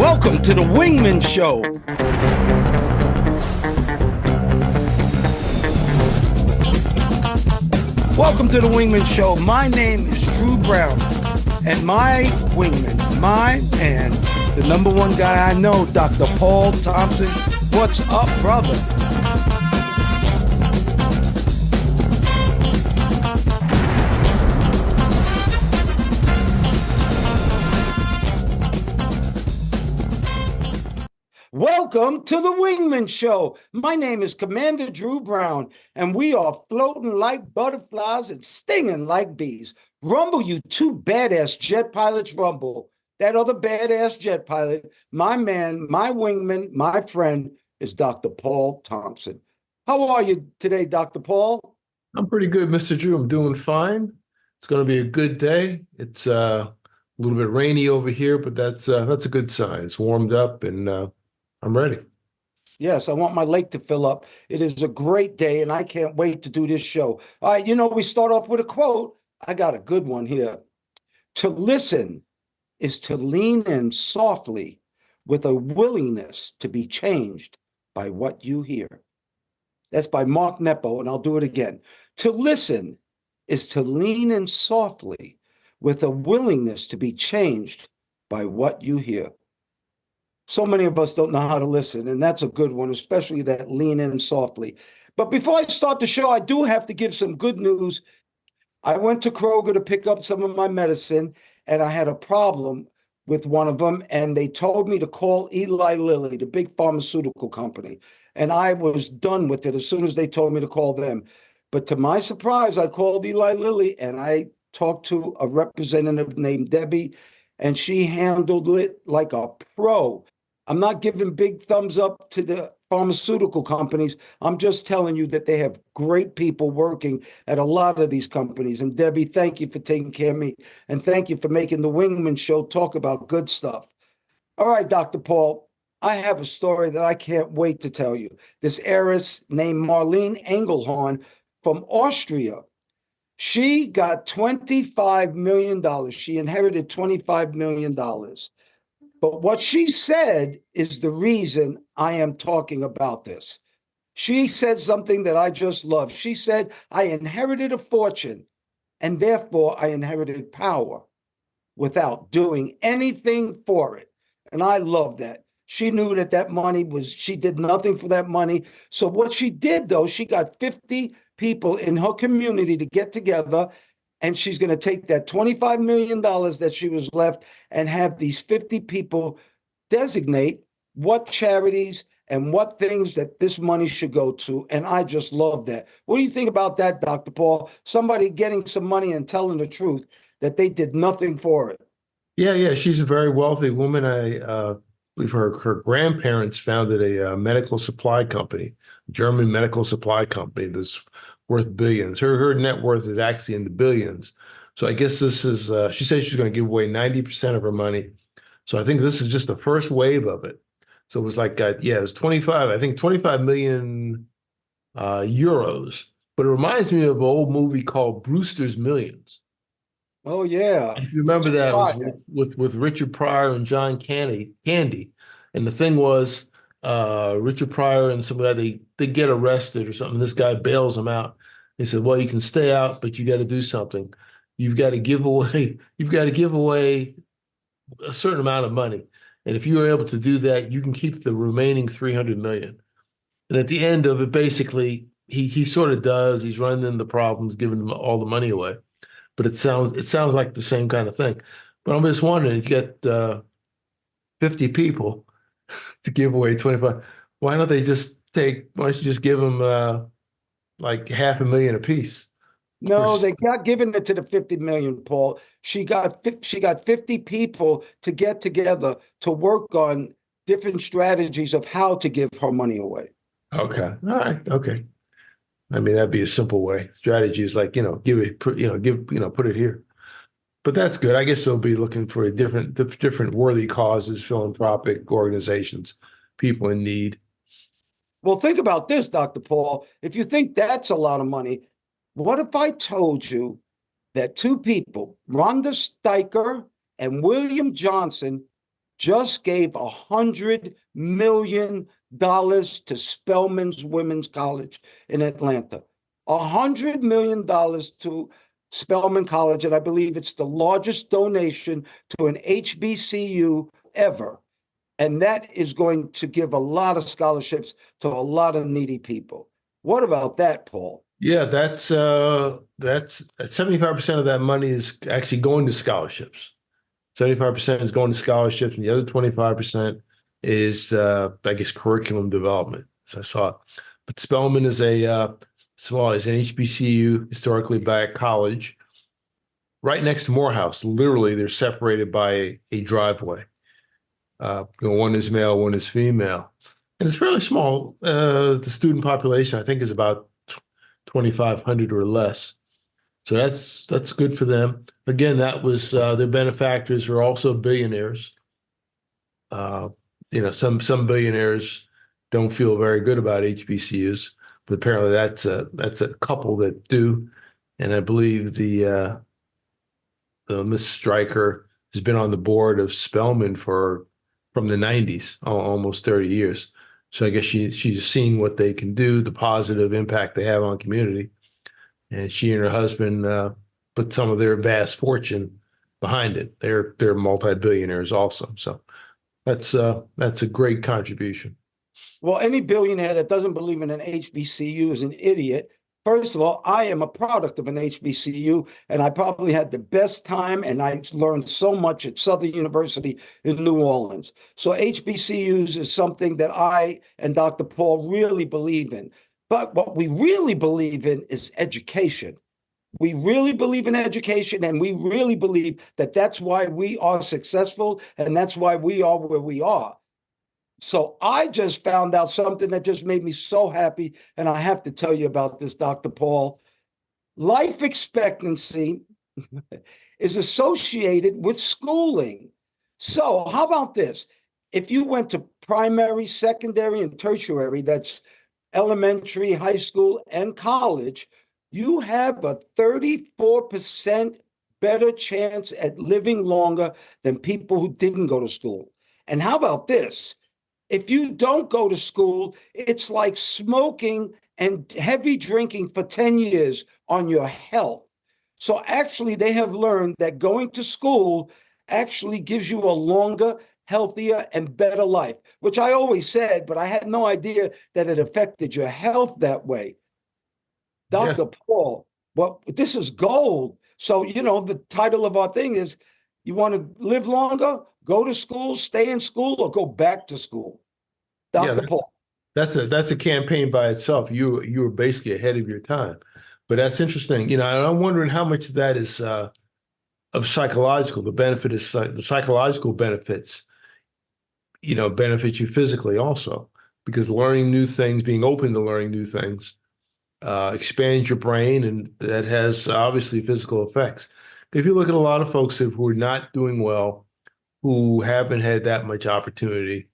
Welcome to the Wingmen Show. Welcome to the Wingmen Show. My name is Drew Brown, and my wingman, my man, the number one guy I know, Dr. Paul Thompson. What's up, brother? Welcome to the Wingmen Show. My name is Commander Drew Brown, and we are floating like butterflies and stinging like bees. Rumble, you two badass jet pilots, rumble. That other badass jet pilot, my man, my wingman, my friend, is Dr. Paul Thompson. How are you today, Dr. Paul? I'm pretty good, Mr. Drew. I'm doing fine. It's going to be a good day. It's a little bit rainy over here, but that's a good sign. It's warmed up, and I'm ready. Yes, I want my lake to fill up. It is a great day, and I can't wait to do this show. All right, we start off with a quote. I got a good one here. To listen is to lean in softly with a willingness to be changed by what you hear. That's by Mark Nepo, and I'll do it again. To listen is to lean in softly with a willingness to be changed by what you hear. So many of us don't know how to listen, and that's a good one, especially that lean in softly. But before I start the show, I do have to give some good news. I went to Kroger to pick up some of my medicine, and I had a problem with one of them, and they told me to call Eli Lilly, the big pharmaceutical company. And I was done with it as soon as they told me to call them. But to my surprise, I called Eli Lilly, and I talked to a representative named Debbie, and she handled it like a pro. I'm not giving big thumbs up to the pharmaceutical companies. I'm just telling you that they have great people working at a lot of these companies. And Debbie, thank you for taking care of me. And thank you for making the Wingman Show talk about good stuff. All right, Dr. Paul, I have a story that I can't wait to tell you. This heiress named Marlene Engelhorn from Austria. She got $25 million. She inherited $25 million. But what she said is the reason I am talking about this. She said something that I just love. She said, I inherited a fortune, and therefore I inherited power without doing anything for it. And I love that. She knew that money she did nothing for that money. So what she did, though, she got 50 people in her community to get together, and she's going to take that $25 million that she was left and have these 50 people designate what charities and what things that this money should go to. And I just love that. What do you think about that, Dr. Paul? Somebody getting some money and telling the truth that they did nothing for it. Yeah. She's a very wealthy woman. I believe her grandparents founded a medical supply company, German medical supply company that's worth billions. Her net worth is actually in the billions. So I guess this is, she said she's going to give away 90% of her money. So I think this is just the first wave of it. So it was like, it was 25 million euros. But it reminds me of an old movie called Brewster's Millions. Oh, yeah. If you remember that, it was with Richard Pryor and John Candy. And the thing was, Richard Pryor and somebody, they get arrested or something. This guy bails them out. He said, well, you can stay out, but you got to do something. You've got to give away a certain amount of money. And if you are able to do that, you can keep the remaining 300 million. And at the end of it, basically, he sort of does. He's running into problems, giving them all the money away. But it sounds like the same kind of thing. But I'm just wondering, you get 50 people to give away 25. Why don't you just give them like $500,000 apiece? No, they got given it to the 50 million, Paul. She got 50 people to get together to work on different strategies of how to give her money away. Okay. All right. Okay. I mean, that'd be a simple way. Strategy is like, put it here. But that's good. I guess they'll be looking for different worthy causes, philanthropic organizations, people in need. Well, think about this, Dr. Paul. If you think that's a lot of money, what if I told you that two people, Rhonda Steicher and William Johnson, just gave $100 million to Spelman's Women's College in Atlanta. $100 million to Spelman College, and I believe it's the largest donation to an HBCU ever. And that is going to give a lot of scholarships to a lot of needy people. What about that, Paul? Yeah, that's 75% of that money is actually going to scholarships. 75% is going to scholarships, and the other 25% is, I guess, curriculum development. So I saw it. But Spelman is is an HBCU, historically black college, right next to Morehouse. Literally, they're separated by a driveway. One is male, one is female, and it's fairly small. The student population, I think, is about 2,500 or less. So that's good for them. Again, that was their benefactors are also billionaires. Some billionaires don't feel very good about HBCUs, but apparently that's a couple that do. And I believe the Miss Stryker has been on the board of Spelman from the 90s, almost 30 years. So I guess she's seeing what they can do, the positive impact they have on community. And she and her husband put some of their vast fortune behind it. They're multi-billionaires also. So that's a great contribution. Well, any billionaire that doesn't believe in an HBCU is an idiot. First of all, I am a product of an HBCU, and I probably had the best time, and I learned so much at Southern University in New Orleans. So HBCUs is something that I and Dr. Paul really believe in. But what we really believe in is education. We really believe in education, and we really believe that that's why we are successful, and that's why we are where we are. So I just found out something that just made me so happy, and I have to tell you about this, Dr. Paul. Life expectancy is associated with schooling. So how about this? If you went to primary, secondary, and tertiary, that's elementary, high school, and college, you have a 34% better chance at living longer than people who didn't go to school. And how about this? If you don't go to school, it's like smoking and heavy drinking for 10 years on your health. So actually, they have learned that going to school actually gives you a longer, healthier, and better life, which I always said, but I had no idea that it affected your health that way. Yeah. Dr. Paul, well, this is gold. So, the title of our thing is, you want to live longer, go to school, stay in school, or go back to school. Yeah, Dr. Paul. that's a campaign by itself. You were basically ahead of your time. But that's interesting. And I'm wondering how much of that is of psychological. The benefit is the psychological benefits, benefit you physically also, because learning new things, being open to learning new things, expands your brain, and that has obviously physical effects. If you look at a lot of folks who are not doing well, who haven't had that much opportunity,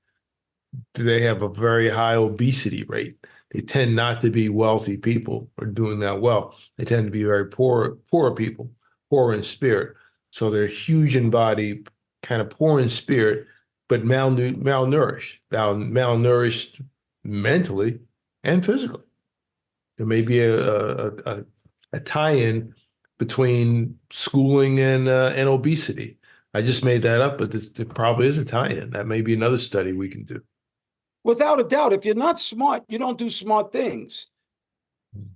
they have a very high obesity rate. They tend not to be wealthy people or doing that well. They tend to be very poor people, poor in spirit. So they're huge in body, kind of poor in spirit, but malnourished mentally and physically. There may be a tie-in between schooling and obesity. I just made that up, but there probably is a tie-in. That may be another study we can do. Without a doubt, if you're not smart, you don't do smart things.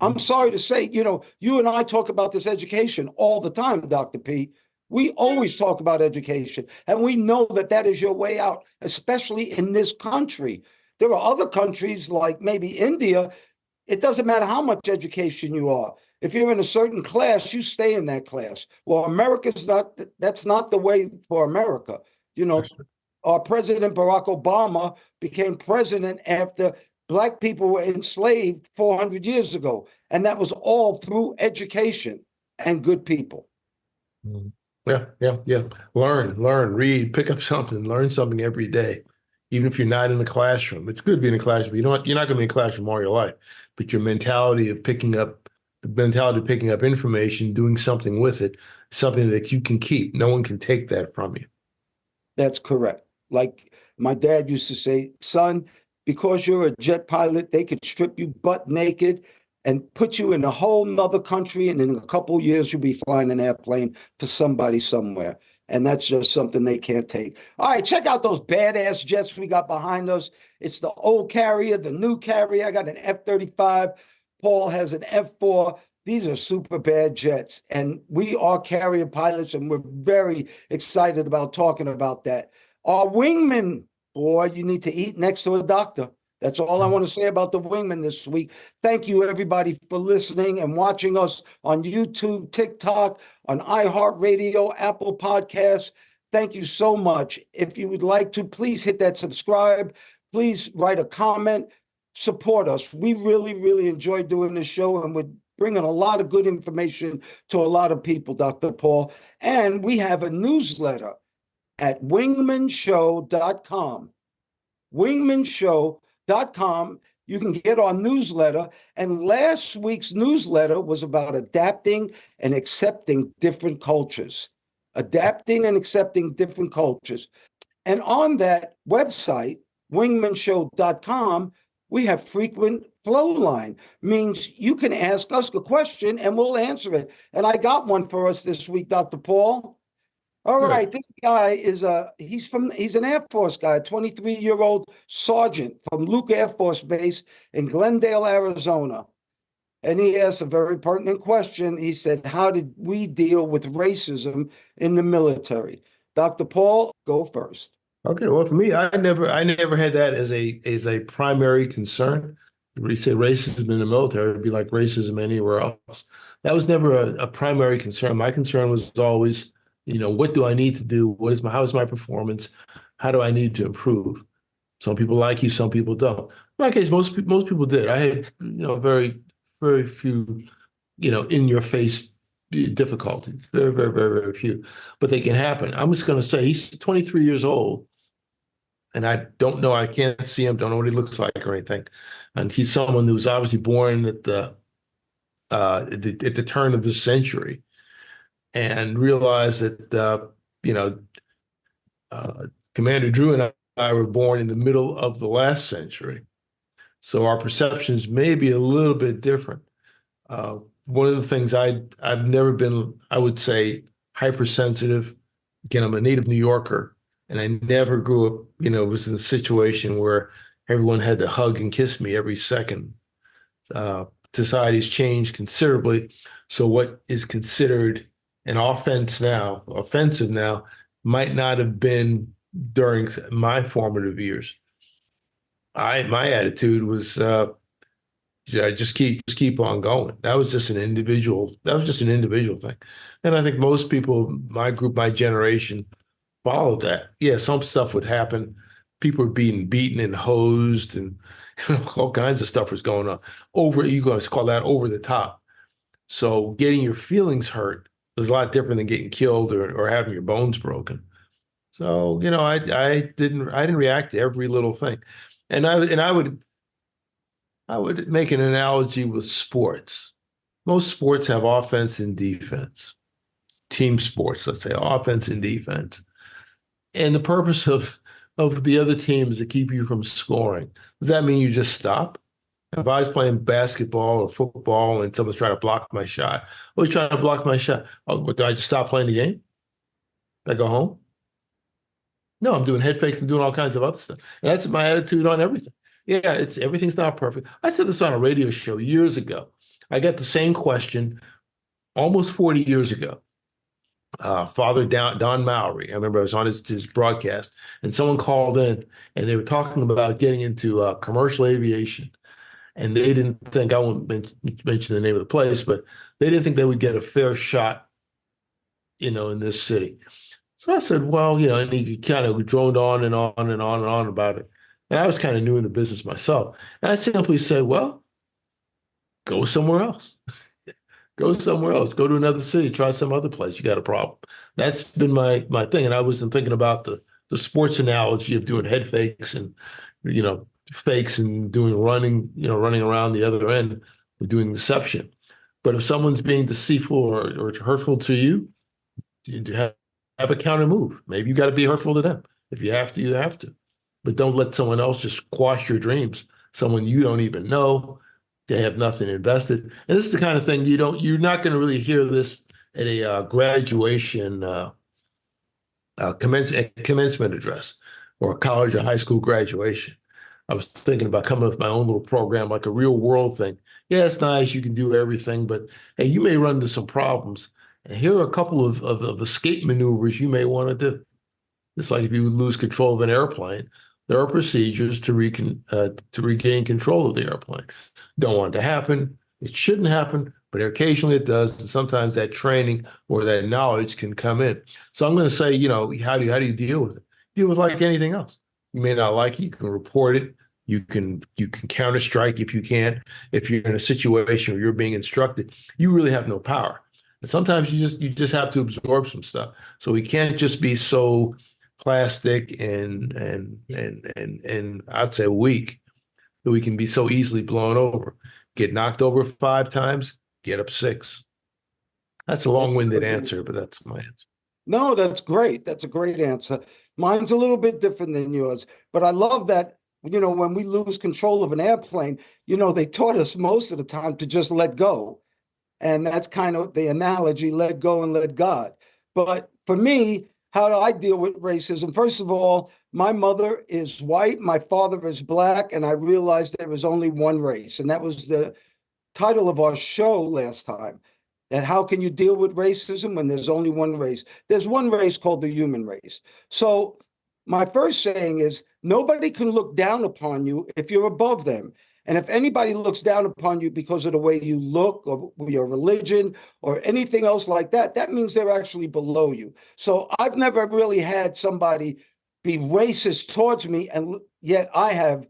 I'm sorry to say, you and I talk about this education all the time, Dr. P. We always talk about education, and we know that that is your way out, especially in this country. There are other countries like maybe India. It doesn't matter how much education you are. If you're in a certain class, you stay in that class. Well, that's not the way for America. Our President Barack Obama became president after Black people were enslaved 400 years ago. And that was all through education and good people. Yeah. Learn, read, pick up something, learn something every day. Even if you're not in the classroom, it's good to be in the classroom. You're not going to be in the classroom all your life, but your mentality of picking up information, doing something with it, something that you can keep. No one can take that from you. That's correct. like my dad used to say, son, because you're a jet pilot, they could strip you butt naked and put you in a whole nother country. And in a couple of years, you'll be flying an airplane for somebody somewhere. And that's just something they can't take. All right, check out those badass jets we got behind us. It's the old carrier, the new carrier. I got an F-35. Paul has an F-4. These are super bad jets. And we are carrier pilots, and we're very excited about talking about that. Our wingmen, boy, you need to eat next to a doctor. That's all I want to say about the Wingmen this week. Thank you, everybody, for listening and watching us on YouTube, TikTok, on iHeartRadio, Apple Podcasts. Thank you so much. If you would like to, please hit that subscribe. Please write a comment. Support us. We really, really enjoy doing this show, and we're bringing a lot of good information to a lot of people, Dr. Paul. And we have a newsletter at wingmenshow.com. Wingmenshow.com. You can get our newsletter. And last week's newsletter was about adapting and accepting different cultures. Adapting and accepting different cultures. And on that website, wingmenshow.com, we have frequent flow line. Means you can ask us a question and we'll answer it. And I got one for us this week, Dr. Paul. All Good. right, this guy is he's an Air Force guy, 23-year-old sergeant from Luke Air Force Base in Glendale, Arizona. And he asked a very pertinent question. He said, how did we deal with racism in the military? Dr. Paul, go first. Okay, well, for me, I never had that as a primary concern. We say racism in the military would be like racism anywhere else. That was never a primary concern. My concern was always, what do I need to do? How is my performance? How do I need to improve? Some people like you, some people don't. In my case, most people did. I had, very, very few, in your face difficulties. Very, very, very, very few. But they can happen. I'm just going to say he's 23 years old. And I don't know, I can't see him, don't know what he looks like or anything. And he's someone who was obviously born at the turn of the century and realized that, Commander Drew and I were born in the middle of the last century. So our perceptions may be a little bit different. One of the things I've never been, I would say, hypersensitive. Again, I'm a native New Yorker. And I never grew up, was in a situation where everyone had to hug and kiss me every second. Society's changed considerably. So what is considered an offensive now, might not have been during my formative years. My attitude was just keep on going. That was just an individual thing. And I think most people, my group, my generation, followed that. Yeah, some stuff would happen. People were being beaten and hosed, and all kinds of stuff was going on. You guys call that over the top. So getting your feelings hurt was a lot different than getting killed or having your bones broken. So I didn't react to every little thing, and I would make an analogy with sports. Most sports have offense and defense. Team sports, let's say, offense and defense. And the purpose of the other team is to keep you from scoring. Does that mean you just stop? If I was playing basketball or football and someone's trying to block my shot, he's trying to block my shot. Oh, but do I just stop playing the game? I go home? No, I'm doing head fakes and doing all kinds of other stuff. And that's my attitude on everything. Yeah, everything's not perfect. I said this on a radio show years ago. I got the same question almost 40 years ago. Father Don Mowry. I remember I was on his broadcast, and someone called in, and they were talking about getting into commercial aviation, and they didn't think, I won't mention the name of the place, but they didn't think they would get a fair shot, in this city. So I said, well, and he kind of droned on and on and on and on about it, and I was kind of new in the business myself, and I simply said, well, go somewhere else. Go somewhere else. Go to another city. Try some other place. You got a problem. That's been my thing. And I wasn't thinking about the sports analogy of doing head fakes and fakes and doing running around the other end or doing deception. But if someone's being deceitful or hurtful to you, have a counter move. Maybe you got to be hurtful to them. If you have to, you have to. But don't let someone else just quash your dreams. Someone you don't even know, they have nothing invested. And this is the kind of thing you're not going to really hear this at a graduation commencement address or a college or high school graduation. I was thinking about coming up with my own little program, like a real world thing. Yeah, it's nice. You can do everything, but hey, you may run into some problems. And here are a couple of escape maneuvers you may want to do. It's like if you lose control of an airplane, there are procedures to regain control of the airplane. Don't want it to happen. It shouldn't happen, but occasionally it does. And sometimes that training or that knowledge can come in. So I'm going to say, how do you deal with it? Deal with like anything else. You may not like it. You can report it. You can counter strike if you can. If you're in a situation where you're being instructed, you really have no power. And sometimes you just have to absorb some stuff. So we can't just be so plastic and I'd say weak that we can be so easily blown over. Get knocked over 5 times, get up 6. That's a long-winded answer, but that's my answer. No, that's great. That's a great answer. Mine's a little bit different than yours, but I love that, when we lose control of an airplane, they taught us most of the time to just let go. And that's kind of the analogy, let go and let God. But for me, how do I deal with racism? First of all, my mother is white, my father is black, and I realized there was only one race. And that was the title of our show last time. That how can you deal with racism when there's only one race? There's one race called the human race. So my first saying is nobody can look down upon you if you're above them. And if anybody looks down upon you because of the way you look or your religion or anything else like that, that means they're actually below you. So I've never really had somebody be racist towards me, and yet I have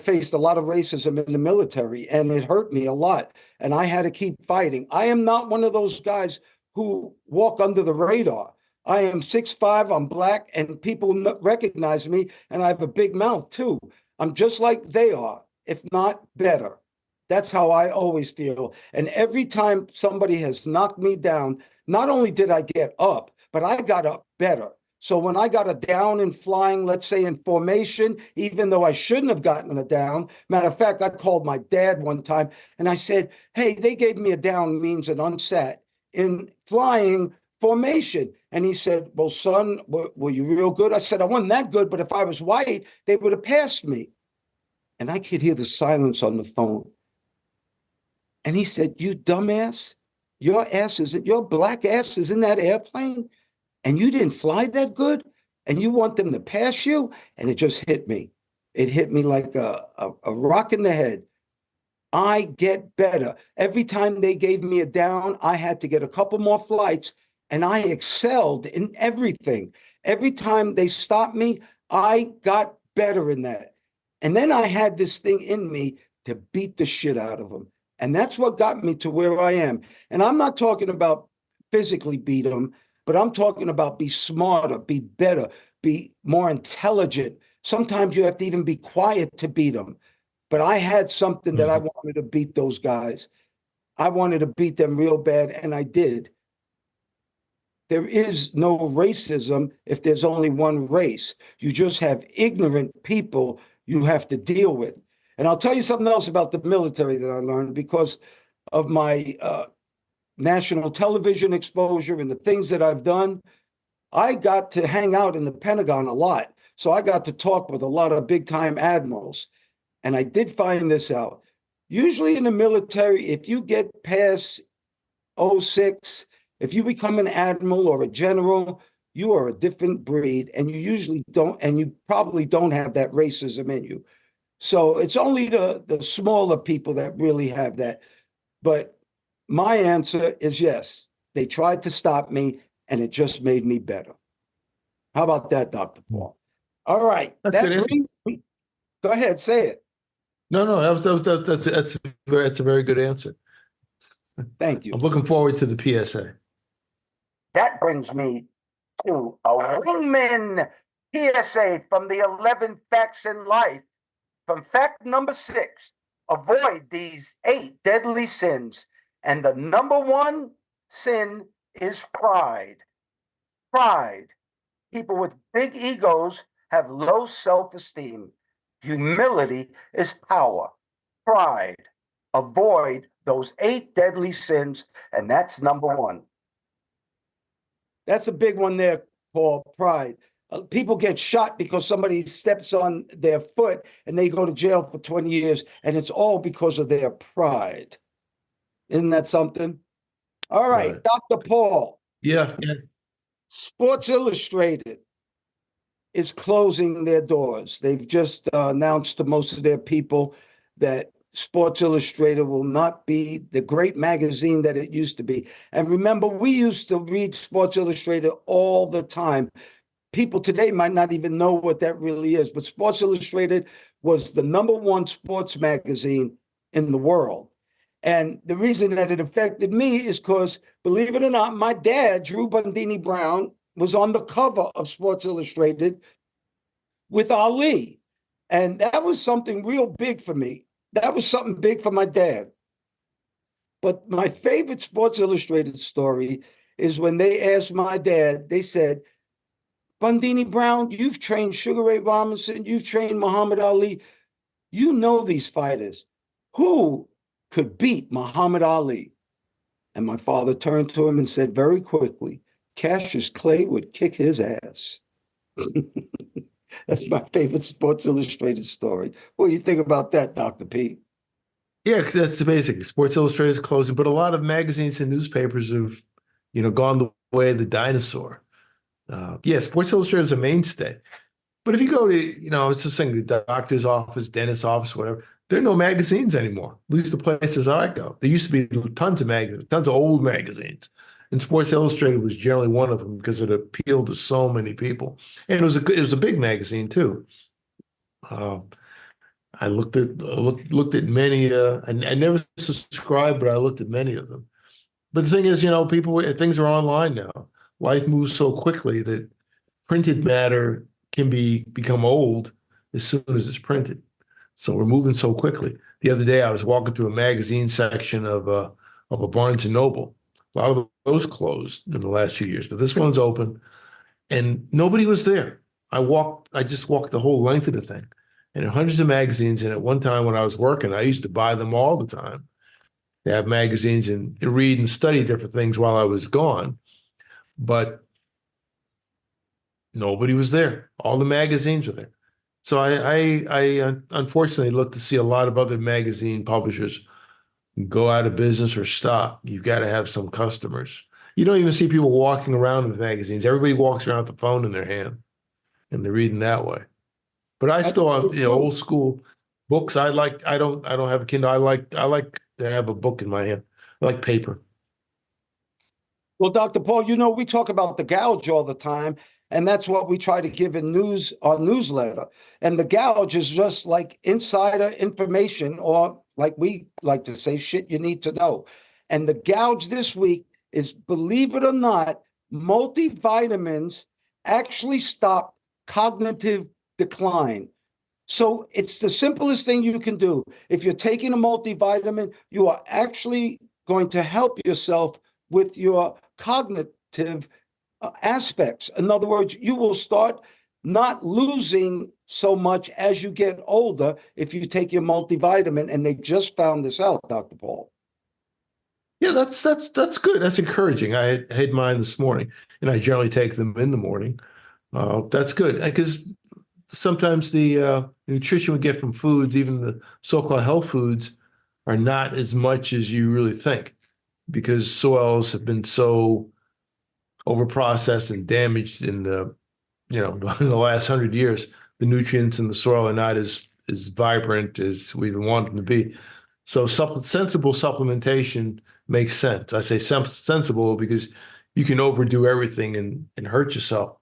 faced a lot of racism in the military, and it hurt me a lot. And I had to keep fighting. I am not one of those guys who walk under the radar. I am 6'5", I'm black, and people recognize me, and I have a big mouth too. I'm just like they are, if not better. That's how I always feel. And every time somebody has knocked me down, not only did I get up, but I got up better. So when I got a down in flying, let's say in formation, even though I shouldn't have gotten a down, matter of fact, I called my dad one time and I said, hey, they gave me a down means an unsat in flying formation. And he said, well, son, were you real good? I said, I wasn't that good, but if I was white, they would have passed me. And I could hear the silence on the phone. And he said, you dumbass, your black ass is in that airplane and you didn't fly that good and you want them to pass you? And it just hit me. It hit me like a rock in the head. I get better. Every time they gave me a down, I had to get a couple more flights and I excelled in everything. Every time they stopped me, I got better in that. And then I had this thing in me to beat the shit out of them. And that's what got me to where I am. And I'm not talking about physically beat them, but I'm talking about be smarter, be better, be more intelligent. Sometimes you have to even be quiet to beat them. But I had something that I wanted to beat those guys. I wanted to beat them real bad, and I did. There is no racism if there's only one race. You just have ignorant people you have to deal with. And I'll tell you something else about the military that I learned because of my national television exposure and the things that I've done. I got to hang out in the Pentagon a lot. So I got to talk with a lot of big time admirals. And I did find this out. Usually in the military, if you get past 06, if you become an admiral or a general, you are a different breed and you usually don't, and you probably don't have that racism in you. So it's only the smaller people that really have that. But my answer is yes. They tried to stop me and it just made me better. How about that, Dr. Paul? All right. That's good answer. Go ahead, say it. No, that's a very good answer. Thank you. I'm looking forward to the PSA. That brings me to a Wingmen PSA from the 11 facts in life. From fact number 6, avoid these 8 deadly sins. And the number 1 sin is pride. Pride. People with big egos have low self-esteem. Humility is power. Pride. Avoid those 8 deadly sins, and that's number 1. That's a big one there, Paul. Pride. People get shot because somebody steps on their foot and they go to jail for 20 years, and it's all because of their pride. Isn't that something? All right, Right. Dr. Paul, Yeah. Sports Illustrated is closing their doors. They've just announced to most of their people that Sports Illustrated will not be the great magazine that it used to be. And remember, we used to read Sports Illustrated all the time. People today might not even know what that really is, but Sports Illustrated was the #1 sports magazine in the world. And the reason that it affected me is because, believe it or not, my dad, Drew Bundini Brown, was on the cover of Sports Illustrated with Ali. And that was something real big for me. That was something big for my dad. But my favorite Sports Illustrated story is when they asked my dad, they said, Bundini Brown, you've trained Sugar Ray Robinson, you've trained Muhammad Ali. You know these fighters. Who could beat Muhammad Ali? And my father turned to him and said very quickly, Cassius Clay would kick his ass. That's my favorite Sports Illustrated story. What do you think about that, Dr. P? Yeah, 'cause that's the basic. Sports Illustrated is closing, but a lot of magazines and newspapers have, gone the way of the dinosaur. Yeah, Sports Illustrated is a mainstay. But if you go to, it's just saying the doctor's office, dentist's office, whatever, there are no magazines anymore. At least the places I go. There used to be tons of magazines, tons of old magazines. And Sports Illustrated was generally one of them because it appealed to so many people. And it was a big magazine too. Uh, I looked at many. I never subscribed, but I looked at many of them. But the thing is, things are online now. Life moves so quickly that printed matter can become old as soon as it's printed. So we're moving so quickly. The other day, I was walking through a magazine section of a Barnes and Noble. A lot of those closed in the last few years, but this one's open, and nobody was there. I just walked the whole length of the thing, and hundreds of magazines. And at one time when I was working, I used to buy them all the time. They have magazines and read and study different things while I was gone, but nobody was there. All the magazines were there. So I unfortunately look to see a lot of other magazine publishers go out of business or stop. You've got to have some customers. You don't even see people walking around with magazines. Everybody walks around with the phone in their hand and they're reading that way. But I That's still have, so true. old school books. I don't have a Kindle. I like to have a book in my hand. I like paper. Well, Dr. Paul, we talk about the gouge all the time, and that's what we try to give in our newsletter. And the gouge is just like insider information, or like we like to say, shit you need to know. And the gouge this week is, believe it or not, multivitamins actually stop cognitive decline. So it's the simplest thing you can do. If you're taking a multivitamin, you are actually going to help yourself with your cognitive aspects. In other words, you will start not losing so much as you get older if you take your multivitamin. And they just found this out, Dr. Paul. Yeah, that's good. That's encouraging. I had mine this morning, and I generally take them in the morning. That's good because sometimes the nutrition we get from foods, even the so-called health foods, are not as much as you really think because soils have been so overprocessed and damaged in the in the last 100 years. The nutrients in the soil are not as vibrant as we want them to be. So sensible supplementation makes sense. I say sensible because you can overdo everything and hurt yourself.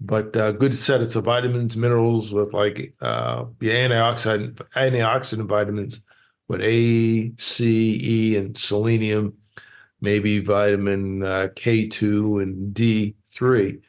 But good set of vitamins, minerals with like the antioxidant vitamins with A, C, E, and selenium, maybe vitamin K2 and D3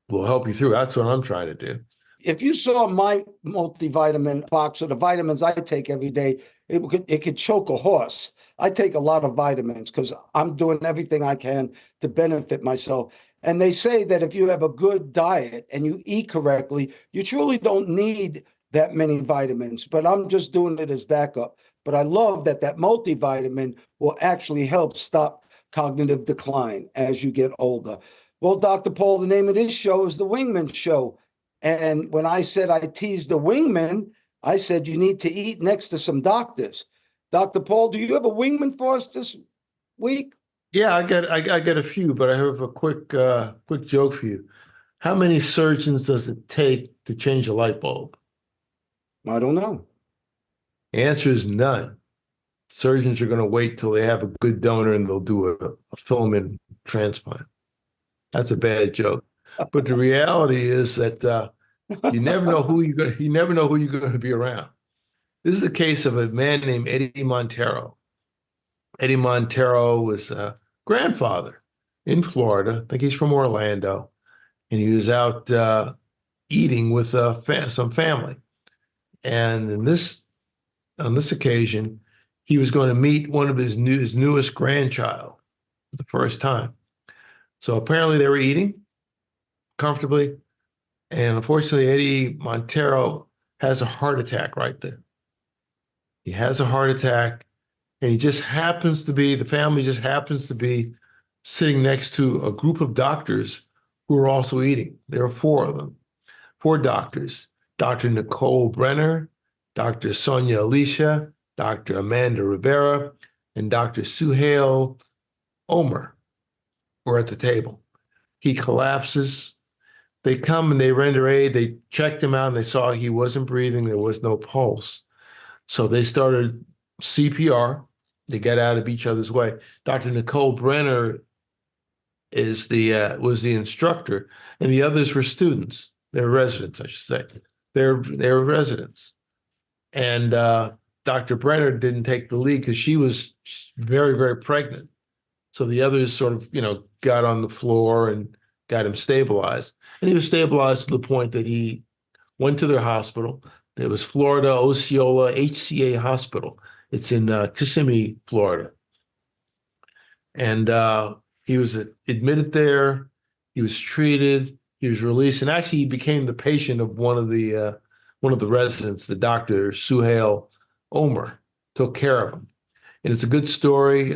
will help you through. That's what I'm trying to do. If you saw my multivitamin box of the vitamins I take every day, it could choke a horse. I take a lot of vitamins because I'm doing everything I can to benefit myself. And they say that if you have a good diet and you eat correctly, you truly don't need that many vitamins. But I'm just doing it as backup. But I love that multivitamin will actually help stop cognitive decline as you get older. Well, Dr. Paul, the name of this show is The Wingmen Show. And when I said I teased the wingmen, I said you need to eat next to some doctors. Dr. Paul, do you have a wingman for us this week? Yeah, I got a few, but I have a quick joke for you. How many surgeons does it take to change a light bulb? I don't know. The answer is none. Surgeons are going to wait till they have a good donor and they'll do a filament transplant. That's a bad joke. But the reality is that you never know who you never know who you're going to be around. This is a case of a man named Eddie Montero. Eddie Montero was a grandfather in Florida. I think he's from Orlando, and he was out eating with some family. And on this occasion, he was going to meet one of his newest grandchild for the first time. So apparently they were eating comfortably. And unfortunately, Eddie Montero has a heart attack right there. He has a heart attack, and the family just happens to be sitting next to a group of doctors who are also eating. There are four of them, four doctors: Dr. Nicole Brenner, Dr. Sonia Alicia, Dr. Amanda Rivera, and Dr. Suhail Omer were at the table. He collapses. They come and they render aid. They checked him out and they saw he wasn't breathing. There was no pulse. So they started CPR. They got out of each other's way. Dr. Nicole Brenner was the instructor, and the others were students. They're residents, I should say. They're residents. And Dr. Brenner didn't take the lead because she was very, very pregnant. So the others sort of, got on the floor and got him stabilized. And he was stabilized to the point that he went to their hospital. It was Florida Osceola HCA Hospital. It's in Kissimmee, Florida. And he was admitted there. He was treated. He was released, and actually he became the patient of one of the residents. The doctor Suhail Omer took care of him, and it's a good story.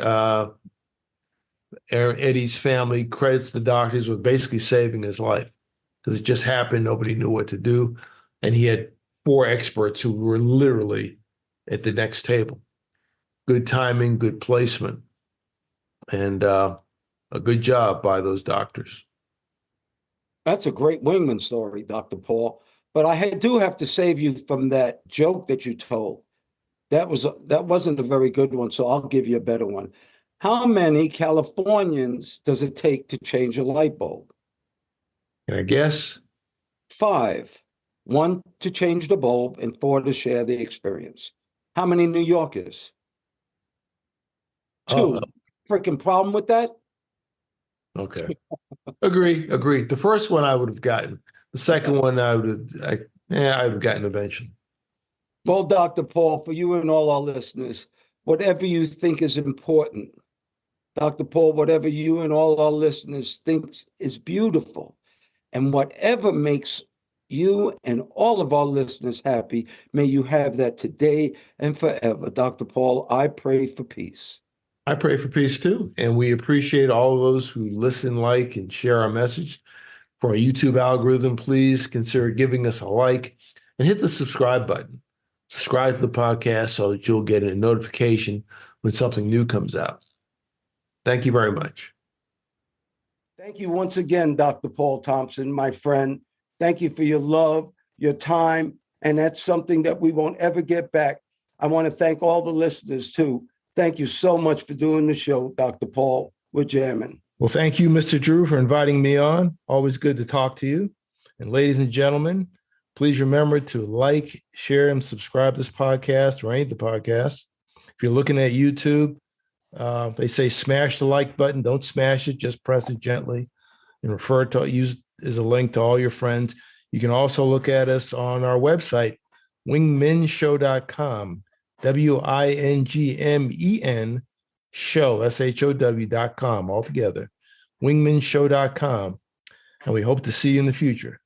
Eddie's family credits the doctors with basically saving his life because it just happened. Nobody knew what to do, and he had four experts who were literally at the next table. Good timing, good placement, and a good job by those doctors. That's a great wingman story, Dr. Paul. But do have to save you from that joke that you told. That wasn't a very good one, so I'll give you a better one. How many Californians does it take to change a light bulb? Can I guess? 5. 1 to change the bulb and 4 to share the experience. How many New Yorkers? 2. Freaking problem with that? Okay. Agree. The first one I would have gotten. The second one I would have gotten eventually. Well, Dr. Paul, for you and all our listeners, whatever you think is important, Dr. Paul, whatever you and all our listeners think is beautiful, and whatever makes you and all of our listeners happy, may you have that today and forever. Dr. Paul, I pray for peace. I pray for peace too. And we appreciate all of those who listen, like, and share our message. For our YouTube algorithm, please consider giving us a like and hit the subscribe button. Subscribe to the podcast so that you'll get a notification when something new comes out. Thank you very much. Thank you once again, Dr. Paul Thompson, my friend. Thank you for your love, your time, and that's something that we won't ever get back. I want to thank all the listeners too. Thank you so much for doing the show, Dr. Paul. We're jamming. Well, thank you, Mr. Drew, for inviting me on. Always good to talk to you. And ladies and gentlemen, please remember to like, share, and subscribe to this podcast or any of the podcasts. If you're looking at YouTube, they say smash the like button. Don't smash it. Just press it gently and use as a link to all your friends. You can also look at us on our website, wingmenshow.com, WINGMEN show, SHOW.com altogether, TheWingmenShow.com. And we hope to see you in the future.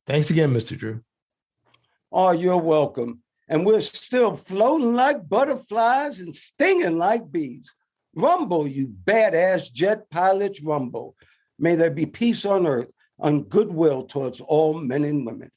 Thanks again, Mr. Drew. Oh, you're welcome. And we're still floating like butterflies and stinging like bees. Rumble, you badass jet pilots, rumble. May there be peace on earth, and goodwill towards all men and women.